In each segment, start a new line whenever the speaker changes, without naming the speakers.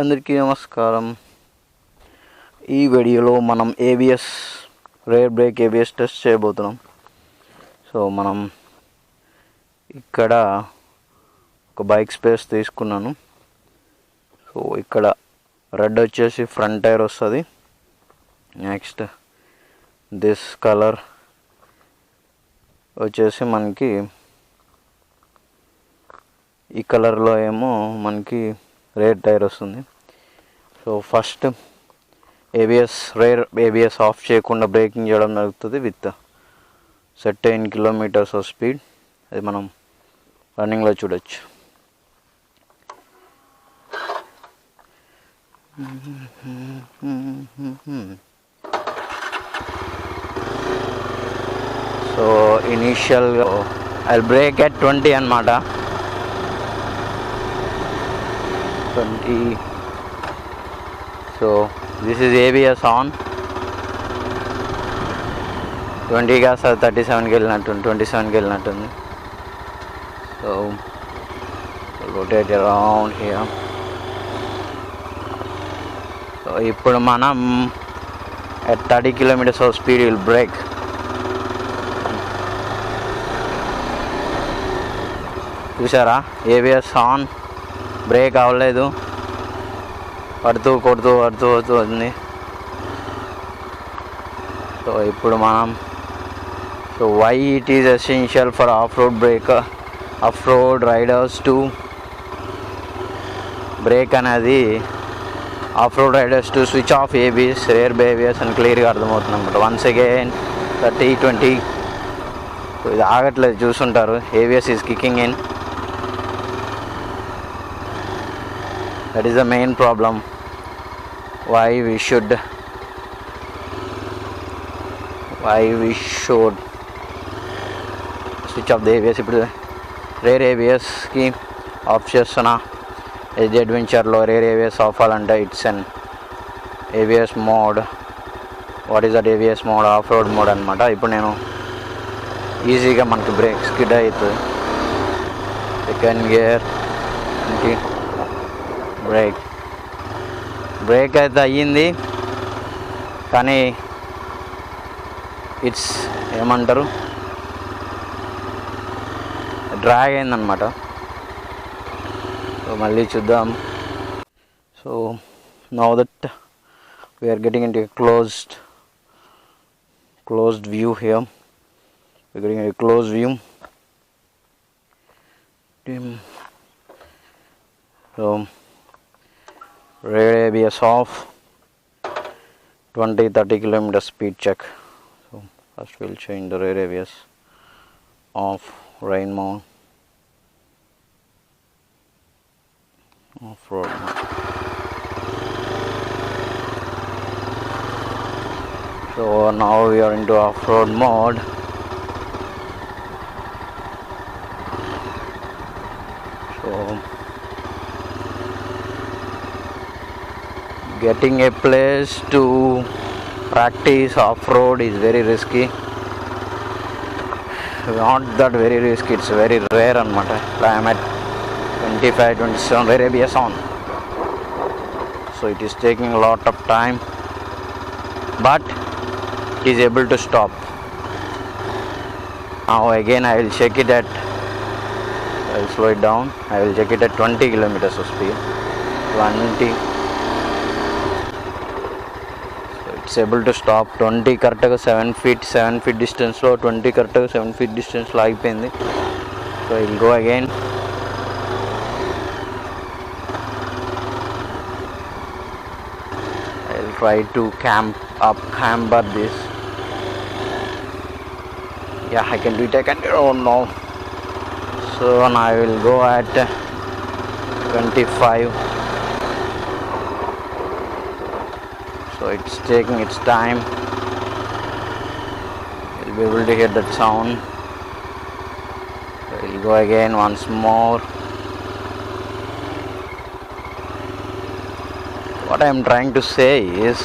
అందరికీ నమస్కారం. ఈ వీడియోలో మనం ABS rare break ABS test చేయబోతున్నాం. సో మనం ఇక్కడ ఒక బైక్ స్పేస్ తీసుకున్నాను. సో ఇక్కడ రెడ్ వచ్చేసి ఫ్రంట్ టైర్ వస్తుంది. నెక్స్ట్ దిస్ కలర్ వచ్చేసి మనకి ఈ కలర్లో ఏమో మనకి రేర్ టైర్ వస్తుంది. So first rare ABS of చేయకుండా బ్రేకింగ్ చేయడం జరుగుతుంది with certain kilometres of speed. అది మనం రన్నింగ్లో చూడొచ్చు. సో ఇనీషియల్గా ఐ బ్రేక్ at 20 అన్నమాట. 20. So this is ABS on. 20 గా 37కి వెళ్ళినట్టుంది, 27కి వెళ్ళినట్టుంది. So rotate around here. So ఇప్పుడు మనం at 30 kilometers of speed will brake. చూసారా, ఏబిఎస్ ఆన్, బ్రేక్ అవ్వలేదు, పడుతూ ఉంది. సో ఇప్పుడు మనం why it is essential for off road riders to brake అనేది off road riders to switch off ABS rear ABS అని క్లియర్గా అర్థమవుతుంది అనమాట. Once again 30, 20. సో ఇది ఆగట్లేదు, చూసుంటారు. ABS is kicking in. That is the main problem why we should switch off the ABS. ఇప్పుడు rare ఏబిఎస్కి of చేస్తున్నా. Yezdi Adventureలో రేర్ ఏబిఎస్ ఆఫ్ అవ్వాలంటే it's an ABS mode. What is that ABS mode? Of road mode అనమాట. ఇప్పుడు నేను ఈజీగా మనకి break skid అవుతుంది. Second gear break అయితే అయ్యింది, కానీ ఇట్స్ ఏమంటారు, డ్రాగ్ అయిందనమాట. సో మళ్ళీ చూద్దాం. So now that we are getting in closed view here. We are getting in close view. So rear ABS off, 20-30 kilometer speed check. So first we'll change the rear ABS off, rain mode, off road mode. So now we are into off road mode. So getting a place to practice off-road is very risky. Not that very risky, it's very rare anamata. I am at 25, 27 where ABS on. So it is taking a lot of time, but it is able to stop. Now again I will check it at, I will slow it down, I will check it at 20 kilometers of speed. 20. It's able to stop. 20 కరెక్ట్గా 7 feet డిస్టెన్స్లో, 20 కరెక్ట్గా 7 feet డిస్టెన్స్లో ఆగిపోయింది. So will go again. I will try to camber this. Yeah, I can do it. Oh no. So now I will go at 25. So it's taking its time. You'll be able to hear that sound. So we'll go again once more. What I am trying to say is,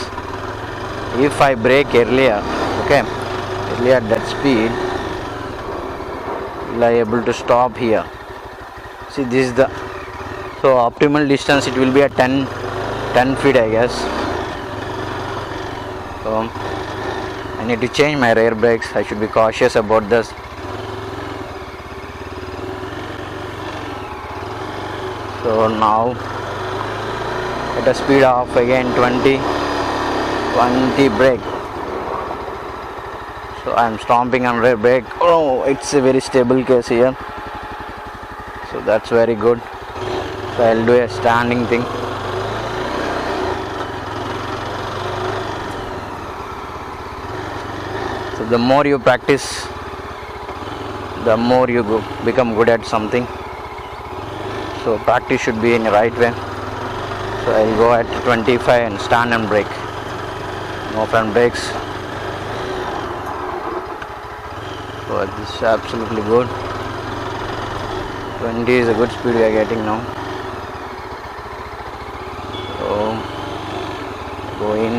if I brake earlier at that speed, will I able to stop here? See, this is the, so optimal distance it will be at 10 10 feet I guess. So I need to change my rear brakes. I should be cautious about this. So now at a speed of again 20 brake. So I am stomping on rear brake. Oh, it's a very stable case here, so that's very good. So I'll do a standing thing. So the more you practice, the more you become good at something. So practice should be in the right way. So I'll go at 25 and stand and brake. No front brakes. So this is absolutely good. 20 is a good speed we are getting now. So go in,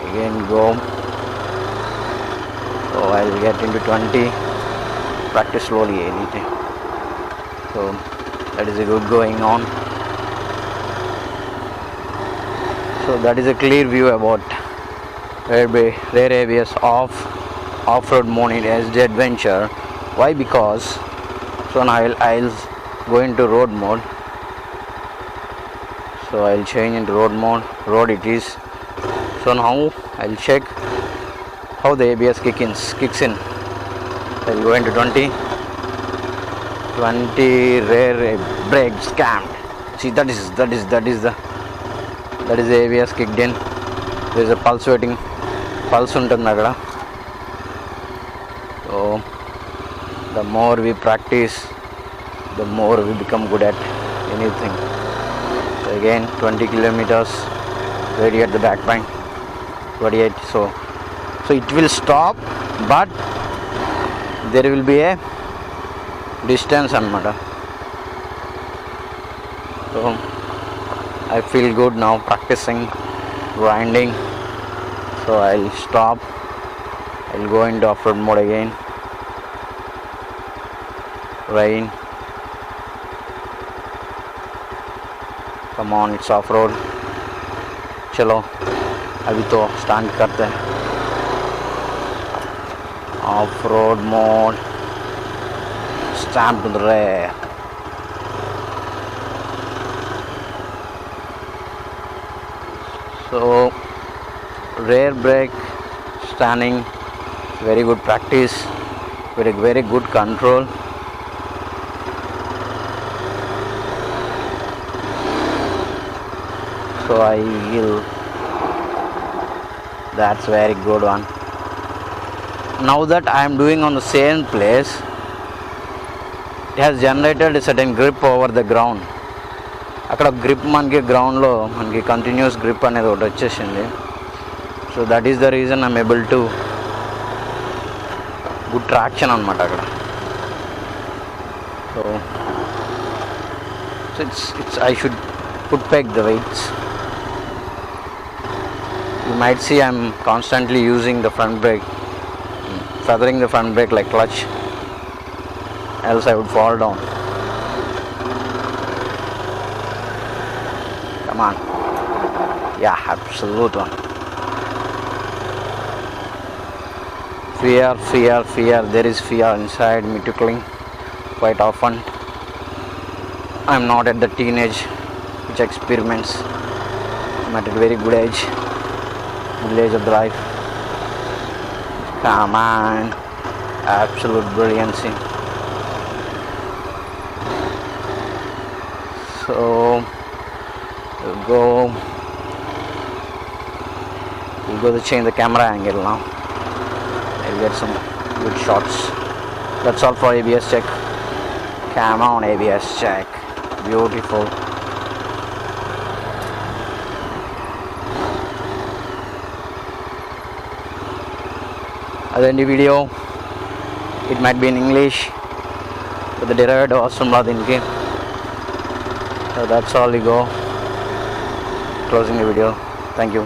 again go. So I'll get into 20. Practice slowly anything. So that is a good going on. So that is a clear view about rear ABS off-road mode in Yezdi Adventure. Why? Because so now I'll go into road mode. So I'll change into road mode. Road it is. So now I'll check how the ABS kicks in. I'll go into 20 rear brake scammed. See, that is the ABS kicked in. There is a pulse ఉంటుంది అక్కడ. So the more we practice, the more we become good at anything. So again 20 kilometers ready at the back bank. 28. So it will stop, but there will be a distance అన్నమాట. So I feel good now practicing, grinding. So I'll stop. I'll go into off-road mode again. Rain. Come on, it's off-road. चलो अभी तो start करते हैं. Off-road mode. Stamp to the rear. So rear brake standing, very good practice, very good control. So I will, that's very good one. Now that I am doing on the same place, it has generated a certain grip over the ground. అక్కడ grip మనకి గ్రౌండ్లో మనకి continuous grip అనేది ఒకటి వచ్చేసింది. So that is the reason I'm able to good traction అనమాట అక్కడ. So it's I should put back the weights. You might see I'm constantly using the front brake, feathering the front brake like clutch, else I would fall down. Come on. Yeah, absolute one. Fear. There is fear inside me tickling quite often. I'm not at the teenage which experiments. I'm at a very good age. Middle age of life. Come on, absolute brilliancy. So we'll go to change the camera angle now. I'll get some good shots. That's all for ABS check. Come on, ABS check. Beautiful. Then the video, it might be in English, but the derived was from Ladinki. So that's all. We go closing the video. Thank you.